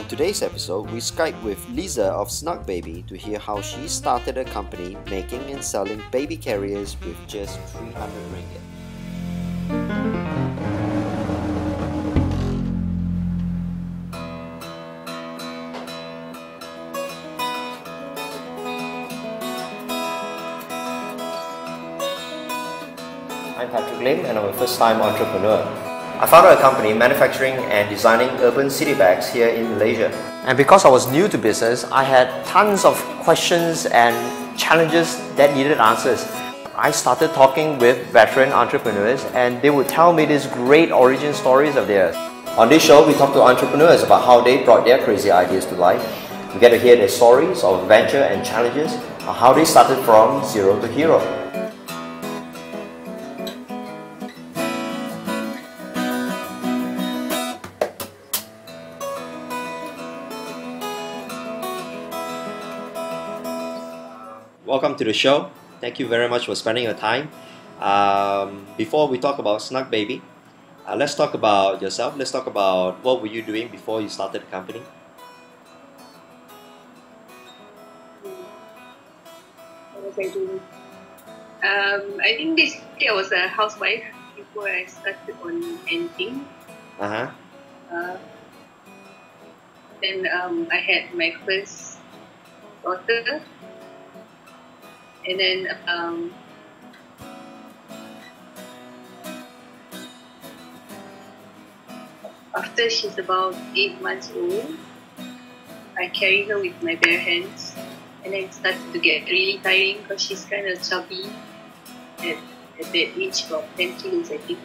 On today's episode, we Skype with Liza of SNUGGbaby to hear how she started a company making and selling baby carriers with just 300 ringgit. I'm Patrick Lim and I'm a first-time entrepreneur. I founded a company manufacturing and designing urban city bags here in Malaysia. And because I was new to business, I had tons of questions and challenges that needed answers. I started talking with veteran entrepreneurs and they would tell me these great origin stories of theirs. On this show, we talk to entrepreneurs about how they brought their crazy ideas to life. We get to hear their stories of venture and challenges, and how they started from zero to hero. Welcome to the show. Thank you very much for spending your time. Before we talk about SNUGGbaby, let's talk about yourself. Let's talk about what were you doing before you started the company. What was I doing? I think basically I was a housewife before I started on anything. Then I had my first daughter. And then after she's about 8 months old, I carry her with my bare hands, and then it started to get really tiring because she's kind of chubby at that age, about 10 kilos I think.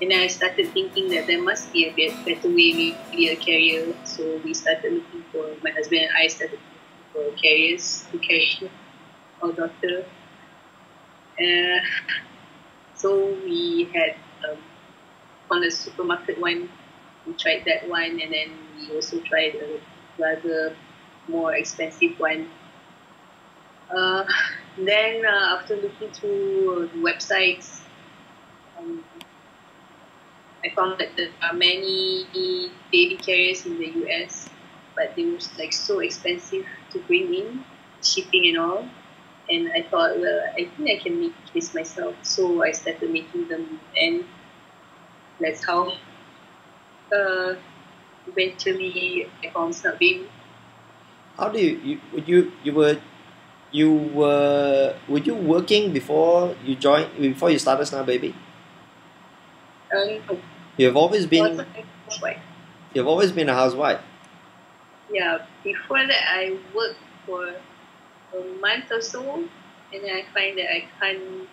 And then I started thinking that there must be a better way, maybe a carrier. So we started looking for, my husband and I started looking for carriers to carry our daughter. So we had on the supermarket one, we tried that one, and then we also tried a rather more expensive one. Then after looking through the websites, I found that there are many baby carriers in the US, but they were like so expensive to bring in, shipping and all. And I thought, well, I think I can make this myself. So I started making them, and that's how eventually I found SNUGGbaby. How do were you working before you started SNUGGbaby? No. You've always been a housewife. You've always been a housewife. Yeah. Before that, I worked for a month or so, and then I find that I can't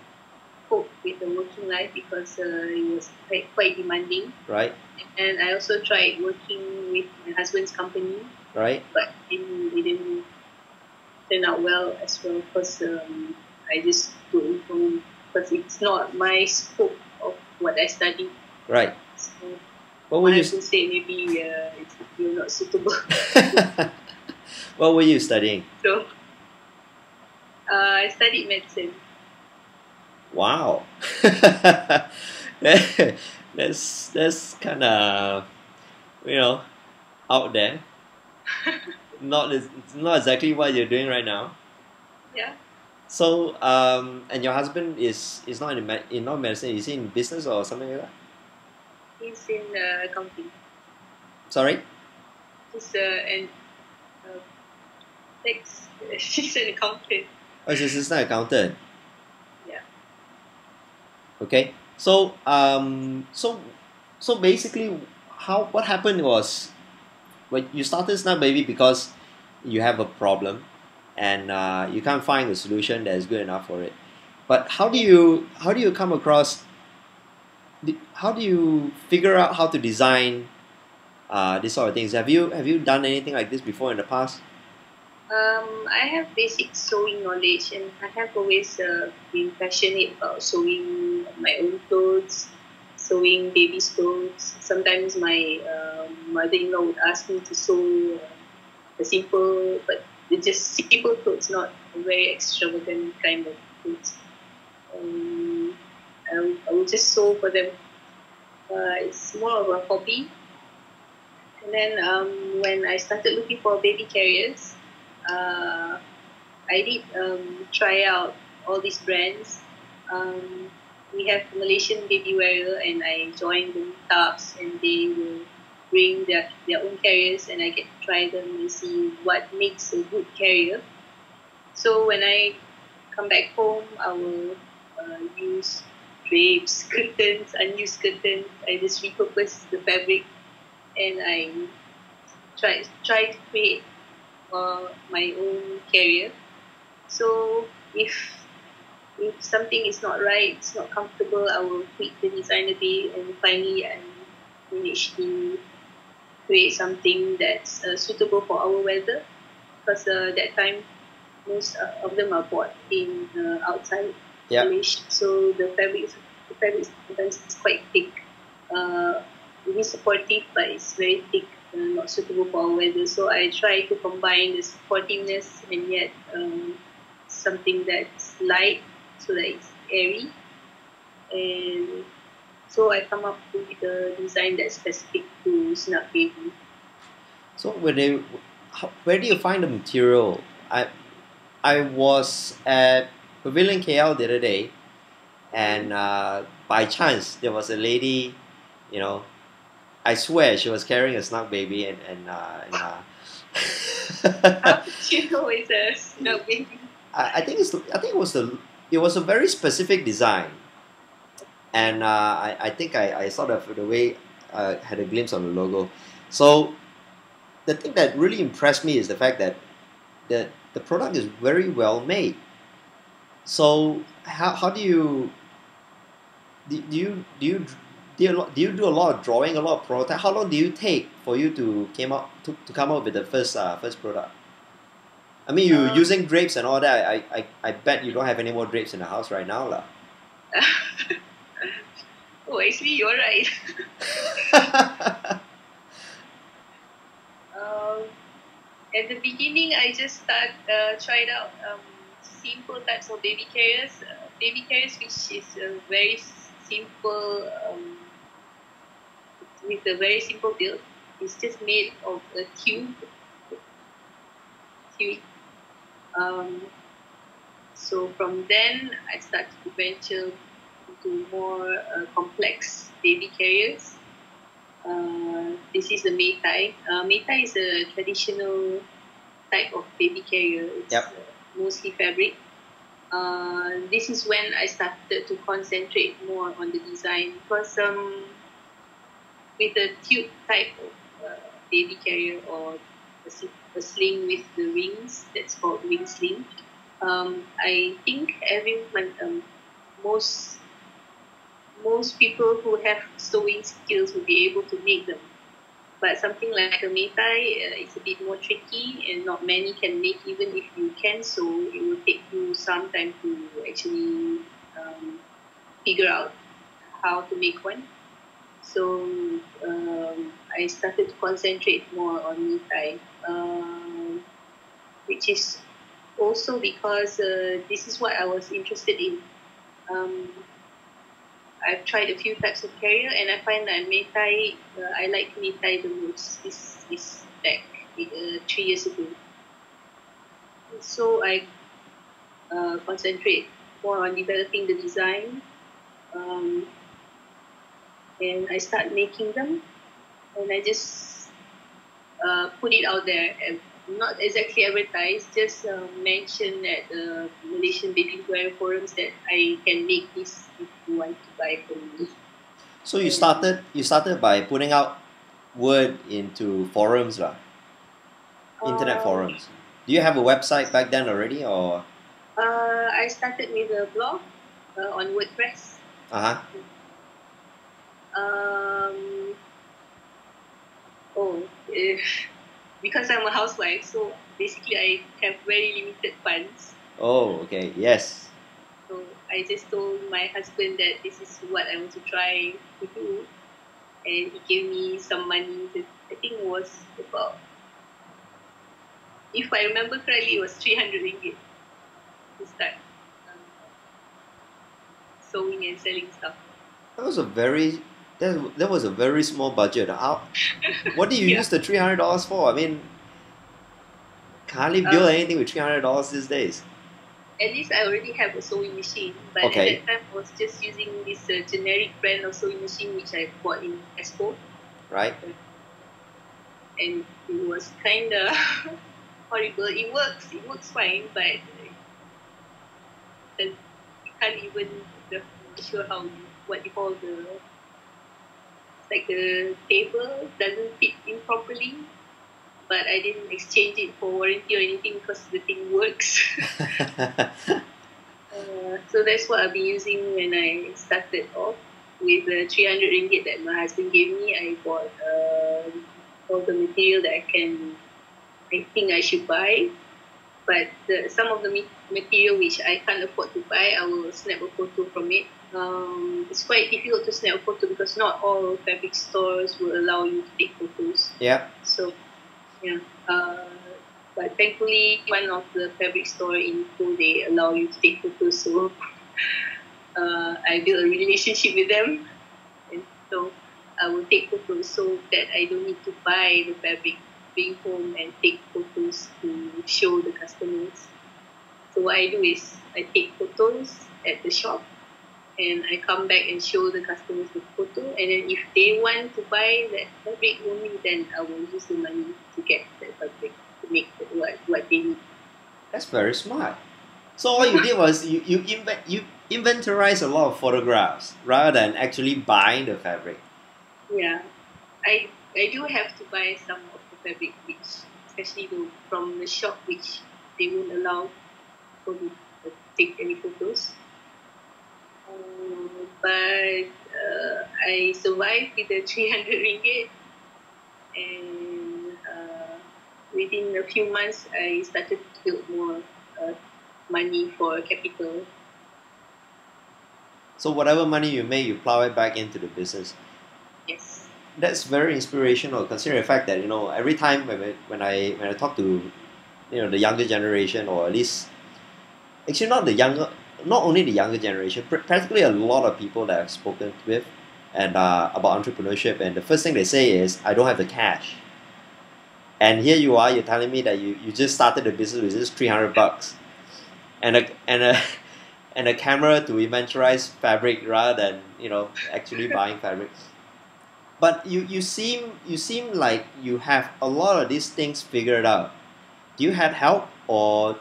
cope with the working life because it was quite demanding. Right. And I also tried working with my husband's company. Right. But it didn't turn out well as well because I just don't know, because it's not my scope of what I studied. Right. So what were you say maybe you're not suitable. What were you studying? So I studied medicine. Wow. That's kind of, out there. It's not exactly what you're doing right now. Yeah. So and your husband is not in medicine. Is he in business or something like that? He's in accounting. Sorry. He's he's an accountant. Oh, he's an assistant accountant. Yeah. Okay. So so basically, what happened was, when you started SNUGGbaby because you have a problem and you can't find a solution that is good enough for it. But how do you come across? How do you figure out how to design these sort of things? Have you done anything like this before in the past? I have basic sewing knowledge, and I have always been passionate about sewing my own clothes, sewing baby's clothes. Sometimes my mother-in-law would ask me to sew a simple, but just simple clothes, not a very extravagant kind of clothes. I would just sew for them. It's more of a hobby. And then when I started looking for baby carriers, I did try out all these brands. We have Malaysian baby wearer, and I joined the meetups, and they will bring their own carriers, and I get to try them and see what makes a good carrier. So when I come back home, I will use drapes, curtains, unused curtains. I just repurpose the fabric, and I try to create my own carrier. So if something is not right, it's not comfortable, I will tweak the design a bit, and finally I manage to create something that's suitable for our weather. Because that time, most of them are bought in outside Malaysia, so the fabric sometimes is quite thick. It is supportive, but it's very thick, not suitable for our weather. So I try to combine the supportiveness and yet something that's light, so that it's airy. And so I come up with a design that's specific to SNUGGbaby. So where do you find the material? I was at Pavilion KL the other day, and by chance there was a lady, you know, I swear she was carrying a SNUGGbaby, and How did you know it's a SNUGGbaby? I think it was a very specific design, and I think I sort of the way had a glimpse of the logo. So the thing that really impressed me is the fact that the product is very well made. So how do you do you do a lot of drawing, a lot of prototype? How long do you take for you to come up with the first product? I mean, you're using drapes and all that. I bet you don't have any more drapes in the house right now, lah. Oh, actually, you're right. At the beginning, I just tried out simple types of baby carriers. Baby carriers, which is a very simple, with a very simple build. It's just made of a tube. So from then, I started to venture into more complex baby carriers. This is the Meitai. Meitai is a traditional type of baby carrier. It's mostly fabric. This is when I started to concentrate more on the design, because with the tube type of baby carrier, or a sling with the rings, that's called ring sling. I think everyone, most people who have sewing skills will be able to make them. But something like a Meitai, it's a bit more tricky, and not many can make. Even if you can sew, it will take you some time to actually figure out how to make one. So I started to concentrate more on Meitai, which is also because this is what I was interested in. I've tried a few types of carrier, and I find that Meitai, I like Meitai the most. This back 3 years ago. So I concentrate more on developing the design, and I start making them, and I just put it out there. And not exactly advertised, just mention at the Malaysian baby wear forums that I can make this if you want to buy from me. So you started by putting out word into forums, lah, internet forums. Do you have a website back then already, or? I started with a blog on WordPress. Because I'm a housewife, so basically I have very limited funds. Oh, okay, yes. So I just told my husband that this is what I want to try to do, and he gave me some money. I think it was about, if I remember correctly, it was 300 ringgit to start sewing and selling stuff. That was a very That was a very small budget. What do you Yeah. use the $300 for? I mean, hardly build anything with $300 these days. At least I already have a sewing machine, but Okay. at that time I was just using this generic brand of sewing machine which I bought in Expo, Right? and it was kind of horrible. It works fine, but you can't even sure what you call the table doesn't fit in properly. But I didn't exchange it for warranty or anything because the thing works. So that's what I've been using when I started off with the 300 ringgit that my husband gave me. I bought all the material that I think I should buy. But some of the material which I can't afford to buy, I will snap a photo from it. It's quite difficult to snap a photo because not all fabric stores will allow you to take photos. Yeah. So, yeah. But thankfully, one of the fabric store in Seoul, they allow you to take photos. So I built a relationship with them, and so I will take photos so that I don't need to buy the fabric, bring home and take photos to show the customers. So what I do is I take photos at the shop, and I come back and show the customers the photo. And then if they want to buy that fabric only, then I will use the money to get that fabric to make what they need. That's very smart. So all you did was you inventorized a lot of photographs rather than actually buying the fabric. Yeah, I do have to buy some of the fabric, which especially from the shop, which they won't allow for me to take any photos. But I survived with the 300 ringgit, and within a few months, I started to build more money for capital. So whatever money you make, you plow it back into the business. Yes. That's very inspirational, considering the fact that every time when I talk to the younger generation, or at least actually not only the younger generation, practically a lot of people that I've spoken with and about entrepreneurship, and the first thing they say is, I don't have the cash. And here you are, you're telling me that you just started the business with just $300 and a camera to inventorize fabric rather than actually buying fabric. But you seem like you have a lot of these things figured out. Do you have help, or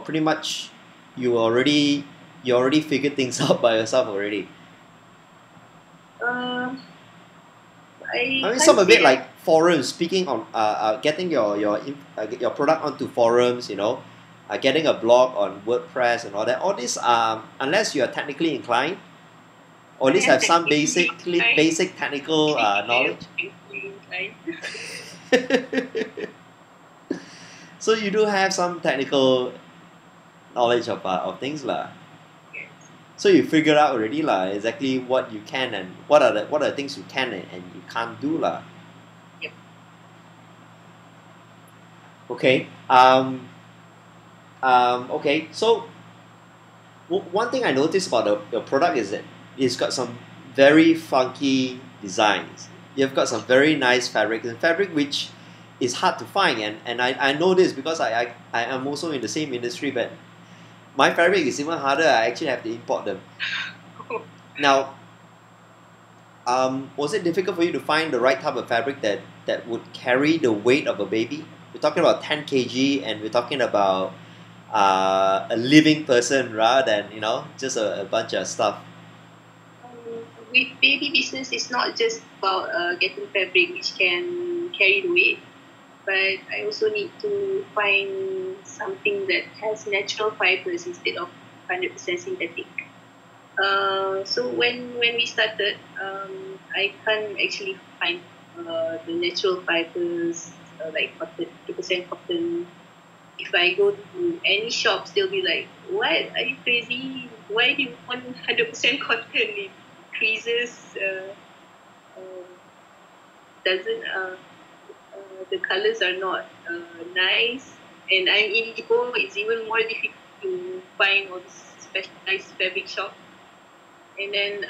pretty much you already figured things out by yourself already? I mean, can't some of say it like forums, speaking on getting your product onto forums, getting a blog on WordPress and all that. All this, unless you are technically inclined, or at least have some basic technical knowledge. So you do have some technical knowledge of things lah. Yes. So you figured out already lah exactly what you can and what are the things you can and you can't do lah. Yep. Okay. Okay. So one thing I noticed about your product is that it's got some very funky designs. You've got some very nice fabric, and fabric which is hard to find, and I know this because I am also in the same industry, but my fabric is even harder. I actually have to import them. Now, was it difficult for you to find the right type of fabric that would carry the weight of a baby? We're talking about 10 kg, and we're talking about a living person rather than just a bunch of stuff. With baby business, it's not just about getting fabric which can carry the weight, but I also need to find something that has natural fibers instead of 100% synthetic. So when we started, I can't actually find the natural fibers like cotton, 100% cotton. If I go to any shops, they'll be like, "What? Are you crazy? Why do you want 100% cotton? It creases, doesn't the colors are not nice." And I'm in Ipoh, it's even more difficult to find all this specialized fabric shop. And then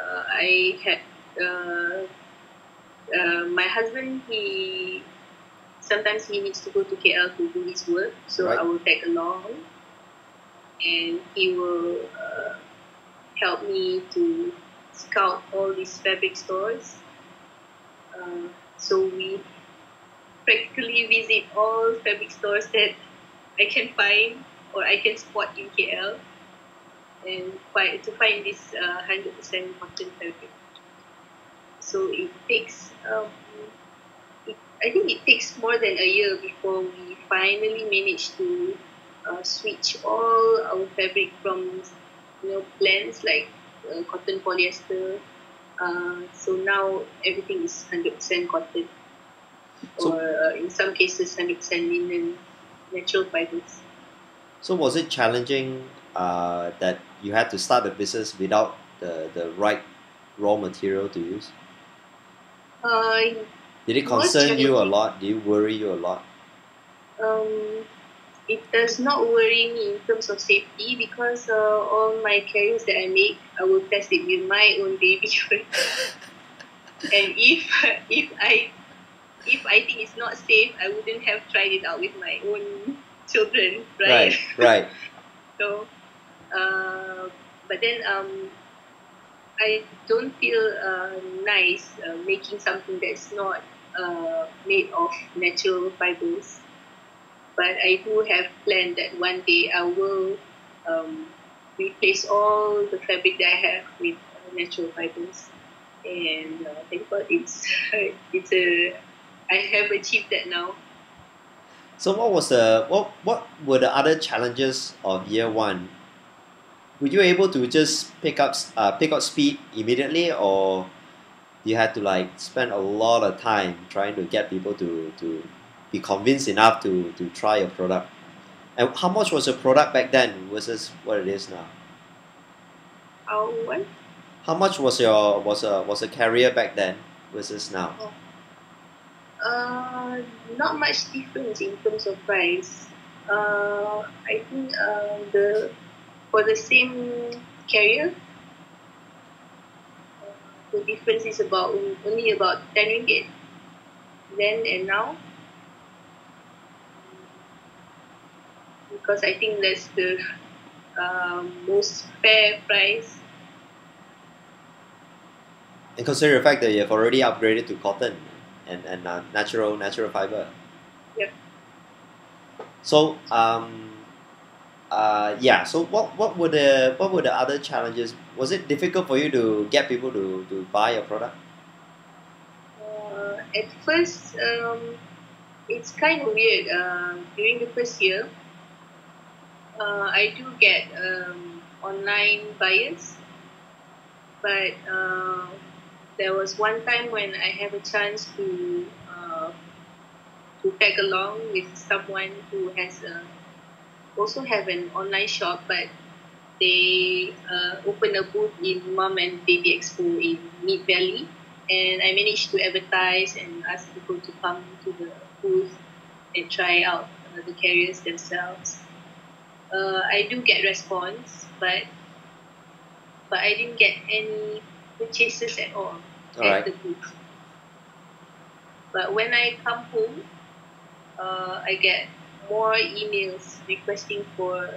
I had my husband. Sometimes he needs to go to KL to do his work, so Right. I will tag along, and he will help me to scout all these fabric stores. So we practically visit all fabric stores that I can find or I can spot in KL, and to find this 100% cotton fabric. So it takes, I think it takes more than a year before we finally manage to switch all our fabric from, blends like cotton polyester. So now everything is 100% cotton, So- or in some cases 100% linen, natural fibers. So was it challenging that you had to start a business without the right raw material to use? Did it Most concern you a challenging. lot? Did it worry you a lot? It does not worry me in terms of safety, because all my carriers that I make, I will test it with my own baby first. And if I think it's not safe, I wouldn't have tried it out with my own children, right? Right. So, but then I don't feel nice making something that's not made of natural fibers. But I do have planned that one day I will replace all the fabric that I have with natural fibers. And thank God I have achieved that now. So what were the other challenges of year one? Were you able to just pick up speed immediately, or you had to like spend a lot of time trying to get people to be convinced enough to try your product? And how much was your product back then versus what it is now? What? How much was a carrier back then versus now? Not much difference in terms of price. I think for the same carrier, the difference is only about 10 ringgit then and now, because I think that's the most fair price. And consider the fact that you have already upgraded to cotton and natural fiber. Yep. So yeah. So what were the other challenges? Was it difficult for you to get people to buy your product? At first, it's kind of weird. During the first year, I do get online buyers, but there was one time when I have a chance to tag along with someone who has also have an online shop, but they open a booth in Mom and Baby Expo in Mid Valley, and I managed to advertise and ask people to come to the booth and try out the carriers themselves. I do get response, but I didn't get any purchases at all at the booth. But when I come home, I get more emails requesting for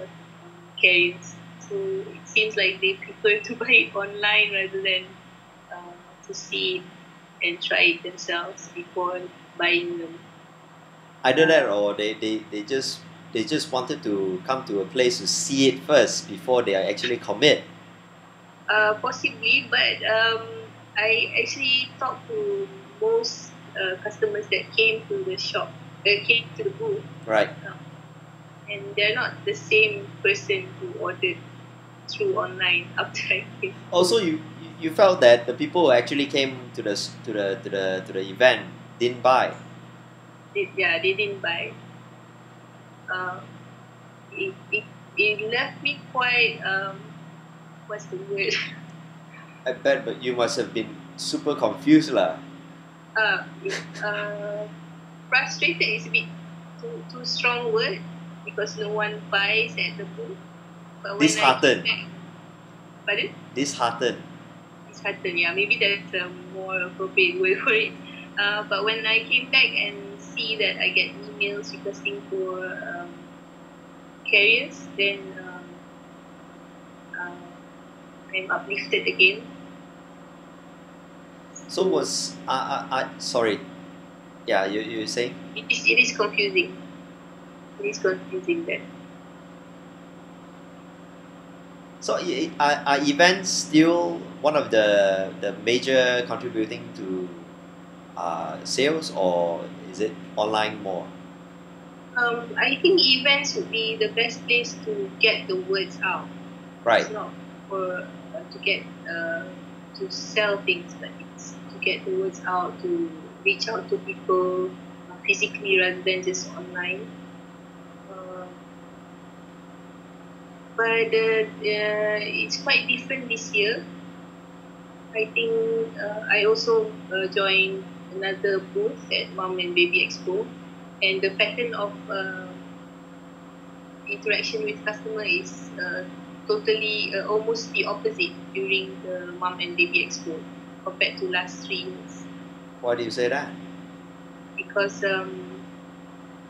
carriers. So it seems like they prefer to buy it online rather than to see it and try it themselves before buying them. Either that, or they just wanted to come to a place to see it first before they actually commit. Possibly, but I actually talked to most customers that came to the shop, came to the booth. Right. And they're not the same person who ordered through online after I came. Also, you felt that the people who actually came to the event didn't buy. They didn't buy. It left me quite what's the word? I bet, but you must have been super confused lah. Frustrated is a bit too strong word, because no one buys at the booth. But when Disheartened. I came back, pardon? Disheartened. disheartened. Yeah, maybe that's a more appropriate word for it. But when I came back and see that I get emails requesting for carriers, then I'm uplifted again. So was sorry, yeah, you say? It is confusing. It is confusing that. So are events still one of the major contributing to sales, or is it online more? I think events would be the best place to get the words out. Right. It's not for to get to sell things, but it's to get the words out, to reach out to people physically rather than just online. But it's quite different this year. I think I also joined another booth at Mom and Baby Expo, and the pattern of interaction with customer is totally almost the opposite during the Mom and Baby Expo compared to last 3 years. Why do you say that? Because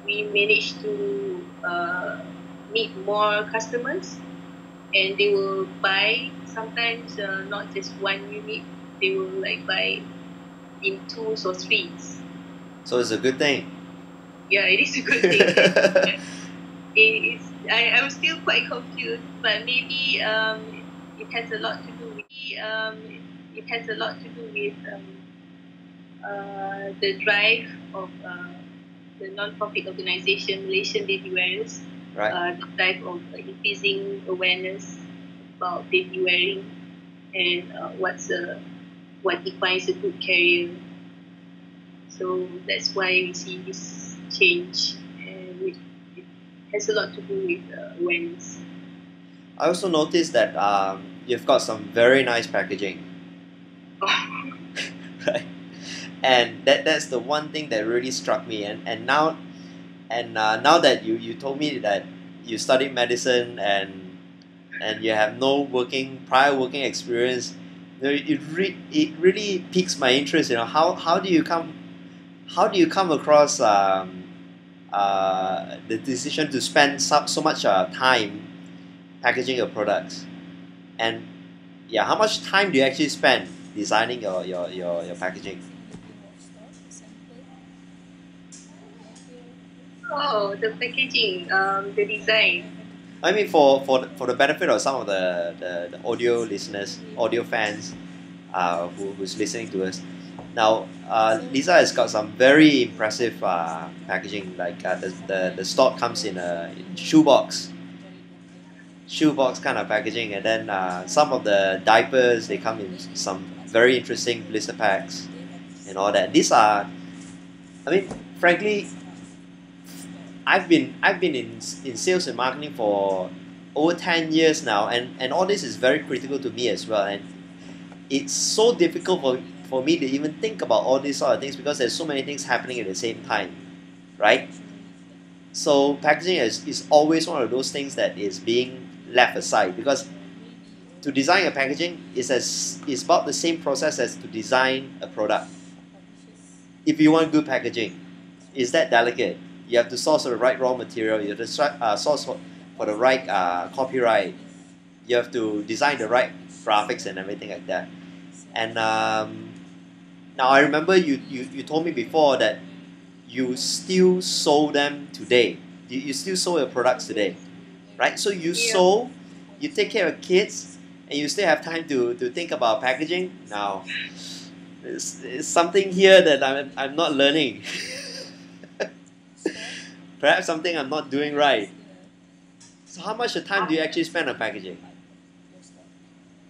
we managed to meet more customers, and they will buy sometimes not just one unit, they will like buy in 2s or 3s. So it's a good thing. Yeah, it is a good thing. I'm still quite confused, but maybe it has a lot to do with the drive of the non-profit organisation Malaysian Baby Wearers. Right. The type of increasing awareness about baby wearing and what defines a good carrier. So that's why we see this change, and it has a lot to do with awareness. I also noticed that you've got some very nice packaging. Right. And that's the one thing that really struck me. And now that you told me that you studied medicine and you have no prior working experience, it really piques my interest. How do you come across the decision to spend so much time packaging your products, and yeah, how much time do you actually spend designing your packaging? Oh, the packaging, the design. I mean, for the benefit of some of the audio listeners, audio fans, who's listening to us. Now, Liza has got some very impressive packaging. Like the stock comes in a shoebox kind of packaging, and then some of the diapers, they come in some very interesting blister packs and all that. These are, I mean, frankly, I've been in sales and marketing for over 10 years now, and all this is very critical to me as well. And it's so difficult for me to even think about all these sort of things because there's so many things happening at the same time, right? So packaging is always one of those things that is being left aside, because to design a packaging is about the same process as to design a product. If you want good packaging, it's that delicate. You have to source the right raw material. You have to source for the right copyright. You have to design the right graphics and everything like that. And now I remember you told me before that you still sew them today. You still sew your products today, right? So you sew, you take care of kids, and you still have time to think about packaging. Now, it's something here that I'm not learning. Perhaps something I'm not doing right. So how much time do you actually spend on packaging?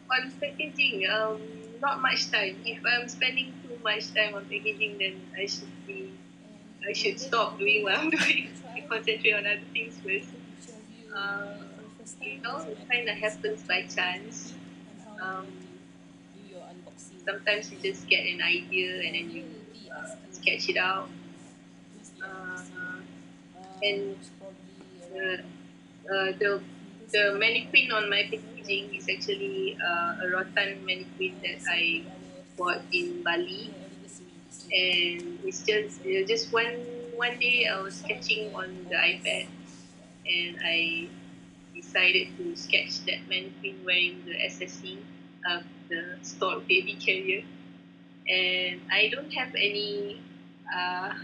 On packaging, not much time. If I'm spending too much time on packaging, then I should stop doing what I'm doing and concentrate on other things first. It kind of happens by chance. Sometimes you just get an idea and then you sketch it out. And the the mannequin on my packaging is actually a rattan mannequin that I bought in Bali, and it's just one day I was sketching on the iPad, and I decided to sketch that mannequin wearing the SSC, the stored baby carrier, and I don't have uh,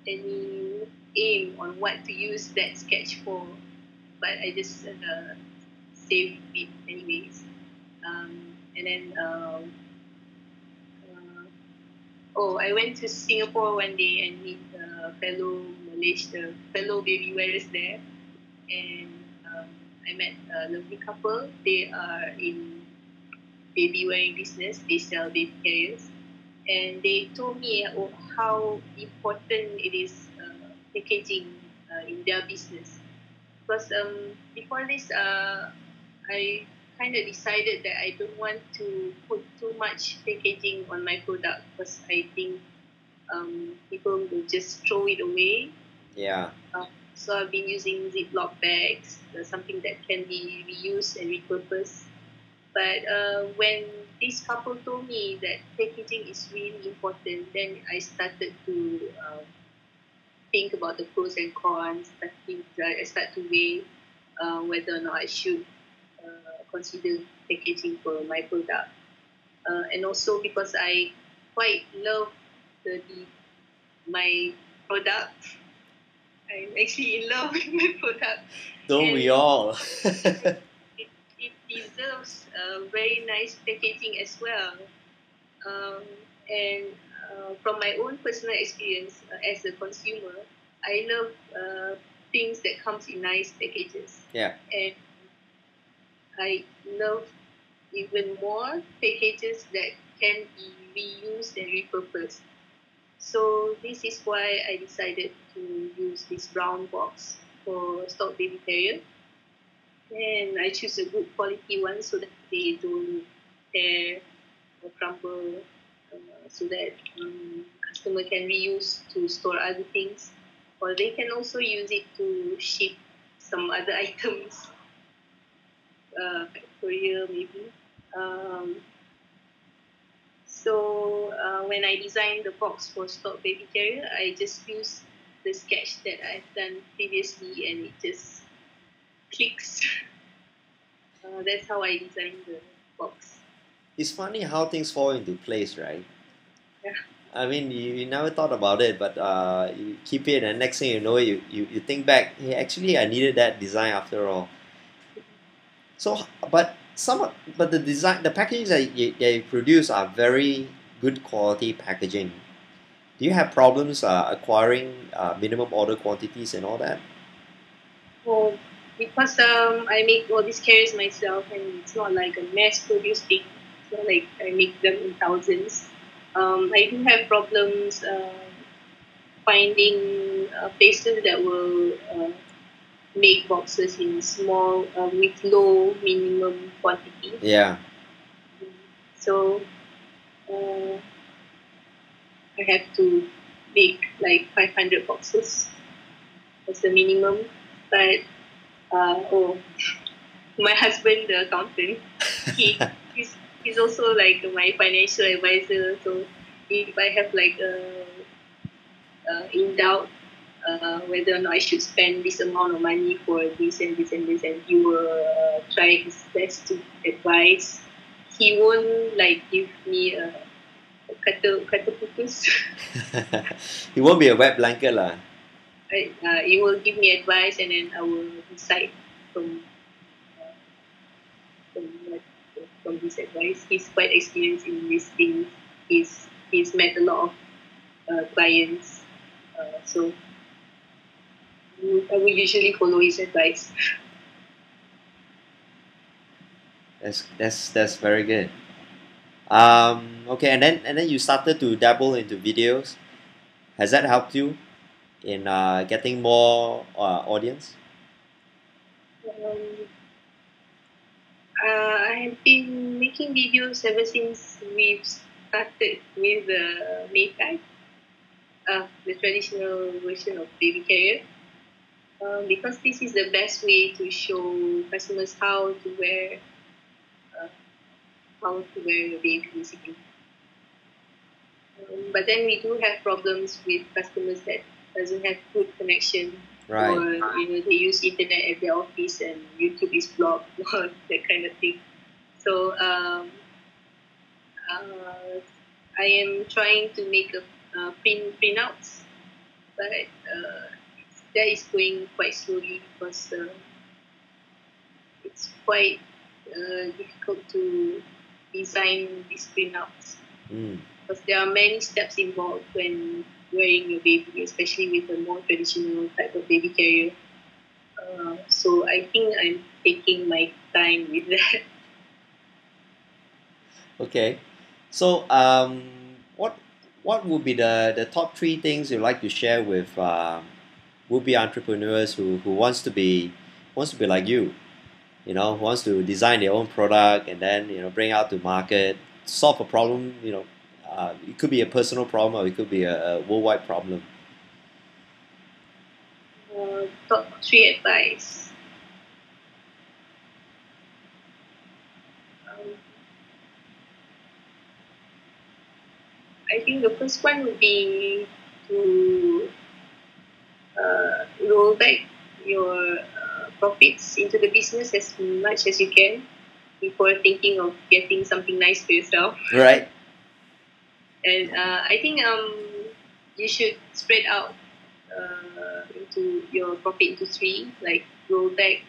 any aim on what to use that sketch for, but I just saved it anyways. And then I went to Singapore one day and meet fellow baby wearers there, and I met a lovely couple. They are in baby wearing business. They sell baby carriers, and they told me how important it is packaging in their business. Because before this, I kind of decided that I don't want to put too much packaging on my product, because I think people will just throw it away. Yeah. So I've been using Ziploc bags, something that can be reused and repurposed. But when this couple told me that packaging is really important, then I started to think about the pros and cons. I start to weigh whether or not I should consider packaging for my product. And also because I quite love my product. I'm actually in love with my product. Don't we all? It deserves very nice packaging as well. And from my own personal experience as a consumer, I love things that comes in nice packages. Yeah. And I love even more packages that can be reused and repurposed. So this is why I decided to use this brown box for stock baby carrier. And I choose a good quality one so that they don't tear or crumble, so that customer can reuse to store other things, or they can also use it to ship some other items, Korea maybe. So when I designed the box for stock baby carrier, I just used the sketch that I've done previously, and it just clicks. That's how I designed the box. It's funny how things fall into place, right? Yeah. I mean, you never thought about it, but you keep it, and next thing you know, you think back, hey, actually, I needed that design after all. So, but the design, the packages that you produce are very good quality packaging. Do you have problems acquiring minimum order quantities and all that? Well, because I make all these carriers myself, and it's not like a mass-produced thing. It's not like I make them in thousands. I do have problems finding places that will make boxes in small with low minimum quantity. Yeah. So I have to make like 500 boxes as the minimum. But my husband, the accountant, he's also like my financial advisor. So if I have like in doubt whether or not I should spend this amount of money for this and this and this, and he will try his best to advise. He won't like give me a kata putus. It won't be a wet blanket lah. He will give me advice, and then I will decide from from his advice. He's quite experienced in these things. He's met a lot of clients, so I will usually follow his advice. That's very good. Okay, and then you started to dabble into videos. Has that helped you in getting more audience? I have been making videos ever since we've started with the Maykai, the traditional version of baby carrier. because this is the best way to show customers uh, how to wear your baby basically. But then we do have problems with customers that doesn't have good connection, Right. or they use internet at their office and YouTube is blocked or that kind of thing. So uh, I am trying to make a printouts, but that is going quite slowly because it's quite difficult to design these printouts Mm. because there are many steps involved when wearing your baby, especially with a more traditional type of baby carrier. So I think I'm taking my time with that. Okay. So, what would be the top three things you'd like to share with would-be entrepreneurs who wants to be like you? Who wants to design their own product and then bring out to market, solve a problem. It could be a personal problem or it could be a worldwide problem. Top three advice. Um, I think the first one would be to roll back your profits into the business as much as you can before thinking of getting something nice for yourself. Right. And I think you should spread out into your profit into three, like roll back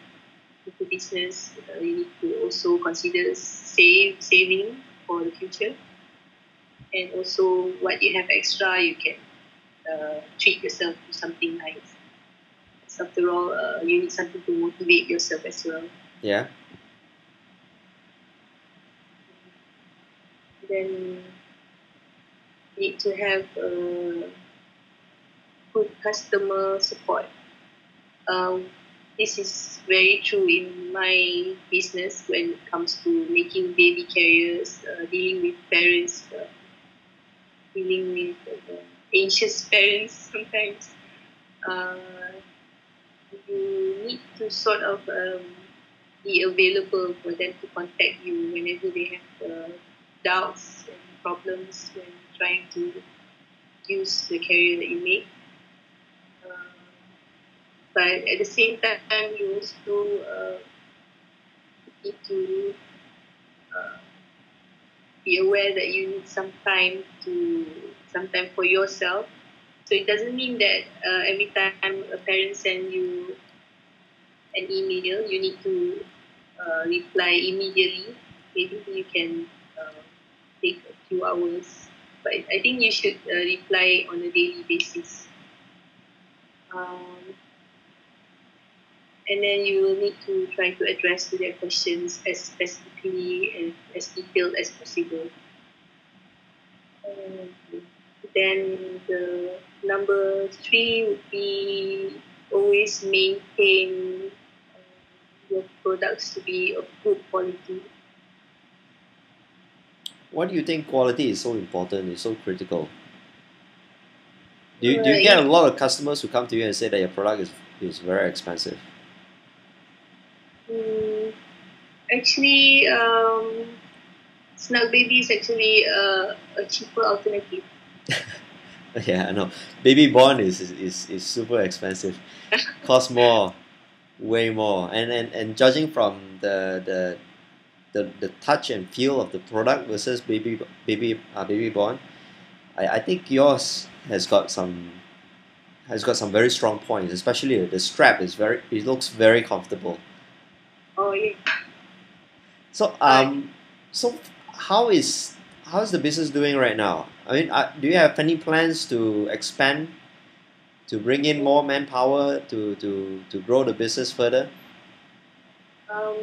into business. You need to also consider saving for the future, and also what you have extra, you can treat yourself to something nice. After all, you need something to motivate yourself as well. Yeah. Then you need to have good customer support. Um, this is very true in my business when it comes to making baby carriers, dealing with parents, dealing with anxious parents sometimes. Uh, you need to sort of be available for them to contact you whenever they have doubts and problems when trying to use the carrier that you make. Uh, but at the same time, you also need to uh, be aware that you need some time for yourself. So it doesn't mean that every time a parent sends you an email, you need to reply immediately. Maybe you can take a few hours, but I think you should reply on a daily basis. Um, and then you will need to try to address to their questions as specifically and as detailed as possible. Um, then the number three would be always maintain your products to be of good quality. Why do you think quality is so important? Is so critical? Do you get a It, lot of customers who come to you and say that your product is very expensive? mm, actually, SNUGGbaby is actually a cheaper alternative. Yeah, I know. Baby born is super expensive. Costs more, way more. And judging from the touch and feel of the product versus baby born, I think yours has got some very strong points. Especially the strap it looks very comfortable. Oh yeah. So Uh, so how's the business doing right now? I mean, do you have any plans to expand, to bring in more manpower to grow the business further? um,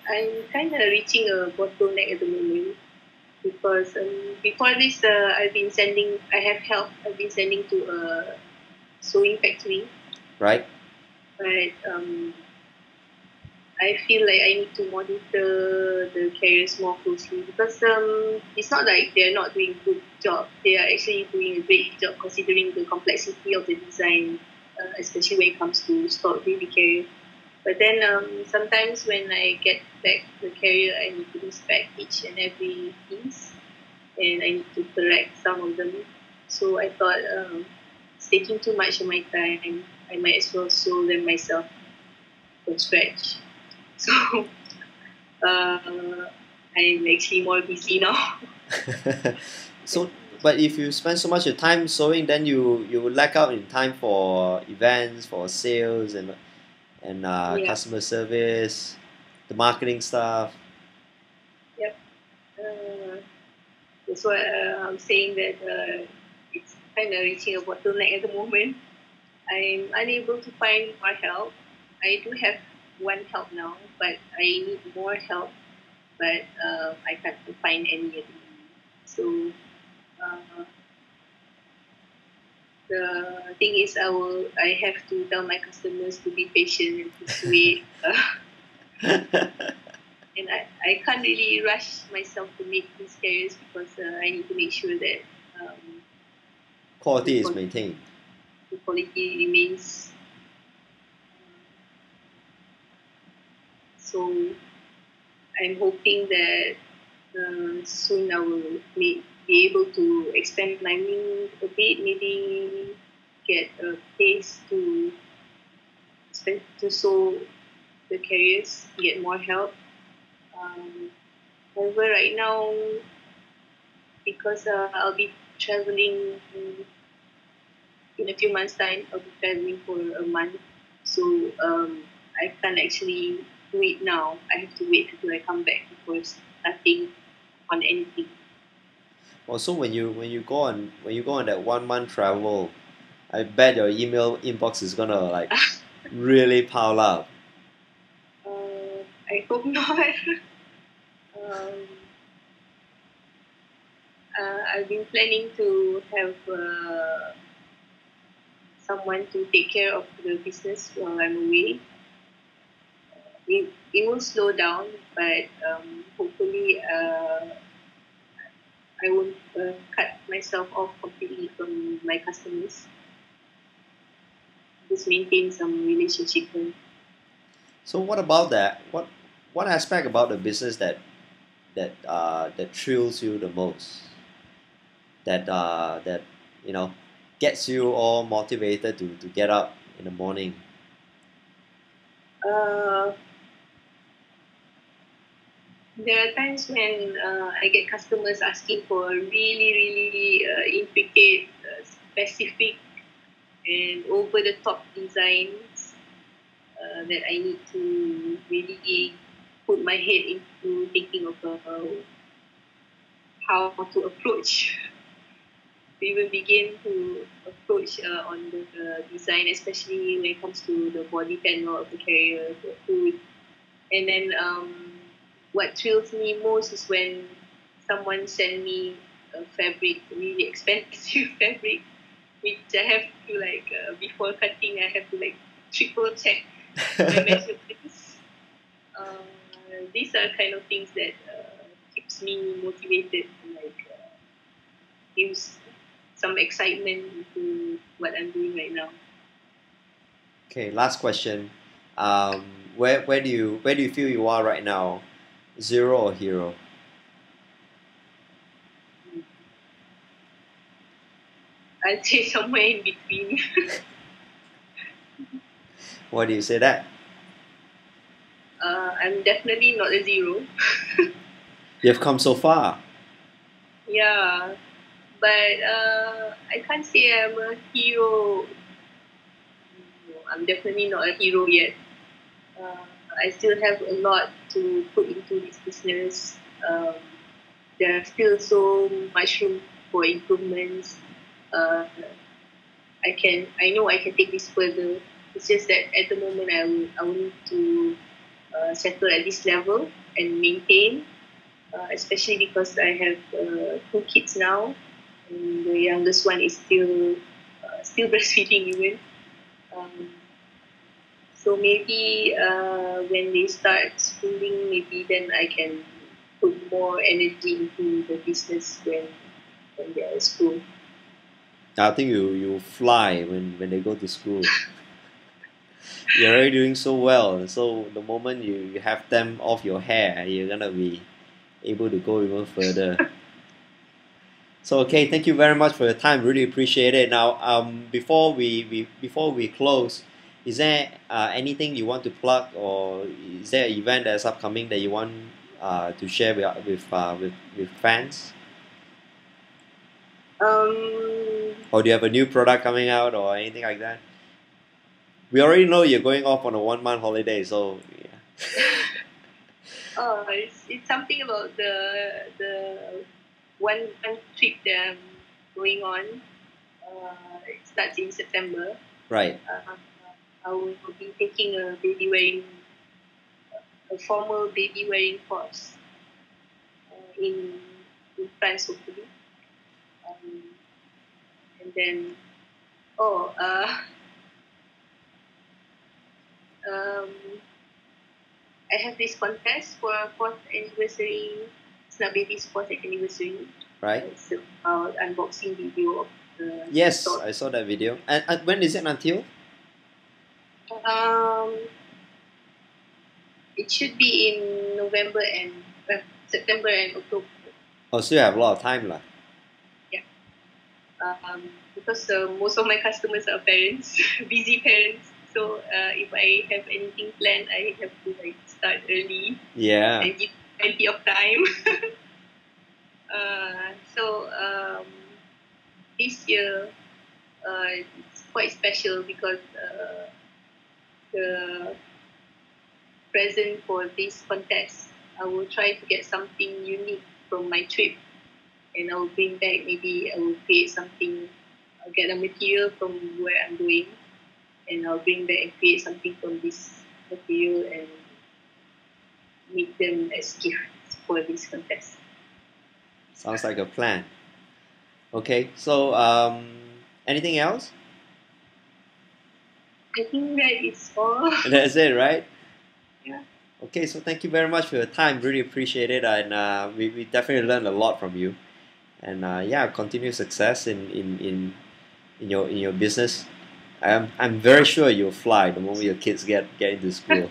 I'm kind of reaching a bottleneck at the moment because before this, I have help. I've been sending to a sewing factory, Right? but I feel like I need to monitor the carriers more closely because it's not like they're not doing a good job. They are actually doing a great job considering the complexity of the design. especially when it comes to stock baby carrier. But then sometimes when I get back the carrier, I need to inspect each and every piece, and I need to correct some of them. So I thought it's taking too much of my time. I might as well sew them myself from scratch. So I'm actually more busy now. So, but if you spend so much of time sewing, then you will lack out in time for events, for sales, and Yeah. customer service, the marketing stuff. Yep. That's why I'm saying that it's kind of reaching a bottleneck at the moment. I'm unable to find more help. I do have one help now, but I need more help. But I can't find any at the moment. So uh, the thing is, I have to tell my customers to be patient and to wait. And I can't really rush myself to make these carriers because I need to make sure that Quality is maintained. the quality remains. So I'm hoping that soon I will be able to expand my wing a bit, maybe get a place to sew the carriers, get more help. However, right now, because I'll be traveling in a few months' time, I'll be traveling for a month, so I can't actually do it now. I have to wait until I come back before starting on anything. Also, when you go on that 1 month travel, I bet your email inbox is gonna like really pile up. I hope not. um, I've been planning to have someone to take care of the business while I'm away. It will slow down, but hopefully I won't cut myself off completely from my customers. Just maintain some relationship. So what about that? What aspect about the business that thrills you the most? That you know gets you all motivated to get up in the morning. Uh, there are times when I get customers asking for really, really intricate, specific, and over the top designs that I need to really put my head into thinking of how to approach, to even begin to approach on the design, especially when it comes to the body panel of the carrier, the hood. And then what thrills me most is when someone send me a fabric, really expensive fabric, which I have to like before cutting, I have to like triple check my measurements. Uh, these are kind of things that keeps me motivated and like gives some excitement to what I'm doing right now. Okay, last question. Um, where do you feel you are right now? Zero or hero? I'd say somewhere in between. Why do you say that? I'm definitely not a zero. You've come so far. Yeah, but I can't say I'm a hero. No, I'm definitely not a hero yet. Uh, I still have a lot to put into this business. Um, there's still so much room for improvements. Uh, I know I can take this further. It's just that at the moment I will need to settle at this level and maintain, especially because I have two kids now, and the youngest one is still breastfeeding even. Um, so maybe when they start schooling, maybe then I can put more energy into the business when they're at school. I think you fly when they go to school. You're already doing so well. So the moment you have them off your hair, you're gonna be able to go even further. So okay, thank you very much for your time. Really appreciate it. Now, before we close, is there anything you want to plug, or is there an event that's upcoming that you want to share with fans? Or do you have a new product coming out or anything like that? We already know you're going off on a 1-month holiday, so yeah. Oh, it's something about the one trip that I'm going on. It starts in September. Right. I will be taking a formal baby wearing course in France, hopefully. And then, I have this contest for 4th anniversary, SNUGGbaby's 4th anniversary. Right. It's about unboxing video of the Yes, store. I saw that video. And when is it until? It should be in November and September and October. Oh, so you have a lot of time lah. Yeah. Because most of my customers are parents, busy parents. So if I have anything planned, I have to start early. Yeah. And give plenty of time. This year it's quite special because the present for this contest, I will try to get something unique from my trip, and I will bring back. Maybe I will create something. I'll get a material from where I'm going, and I'll bring back and create something from this material and make them as gifts for this contest. Sounds like a plan. Okay, so anything else? I think that is all. That's it, right? Yeah. Okay, so thank you very much for your time. Really appreciate it, and we definitely learned a lot from you. And yeah, continued success in your business. I'm very sure you'll fly the moment your kids get into school.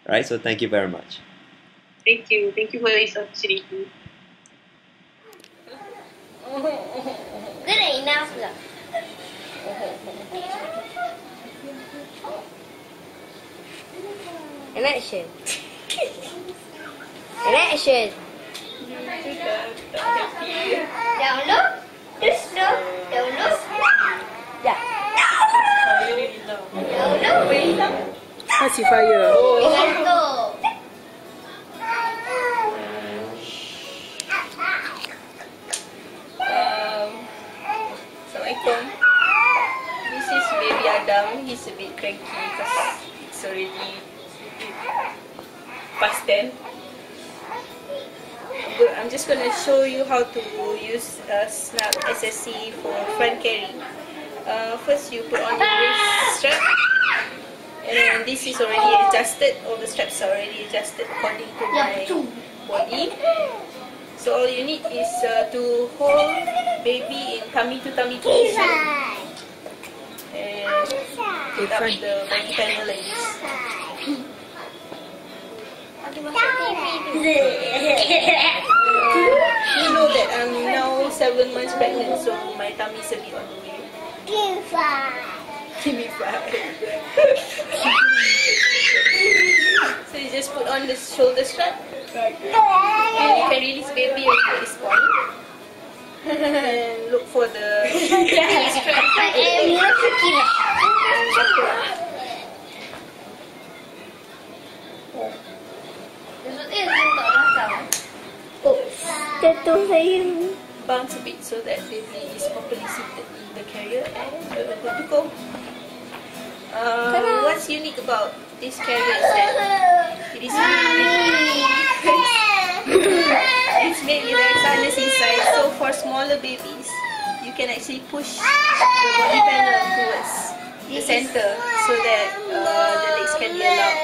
Right? So thank you very much. Thank you for this opportunity. Good enough. And action. And action. Down low. Just low. Down low. Yeah. Down low. Kasih fire. Let's go. Assalamualaikum. This is baby Adam. He's a bit cranky because it's already past 10. I'm just going to show you how to use Snug SSC for front carry. First you put on the brace strap, and then this is already adjusted. All the straps are already adjusted according to my body. So all you need is to hold baby in tummy to tummy position and put up the body panel like this. You know that I'm now 7 months pregnant, so my tummy is a bit on the way. Give me five. So you just put on the shoulder strap, and you can release baby at this point. And look for the strap. And buckle up. Jatuh saya. Bounce a bit so that baby is properly seated in the carrier, and you're good to go. What's unique about this carrier is that it is it's made with a harness inside, so for smaller babies you can actually push the body panel towards the center so that the legs can be allowed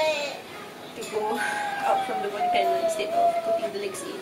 to go out from the body panel instead of putting the legs in.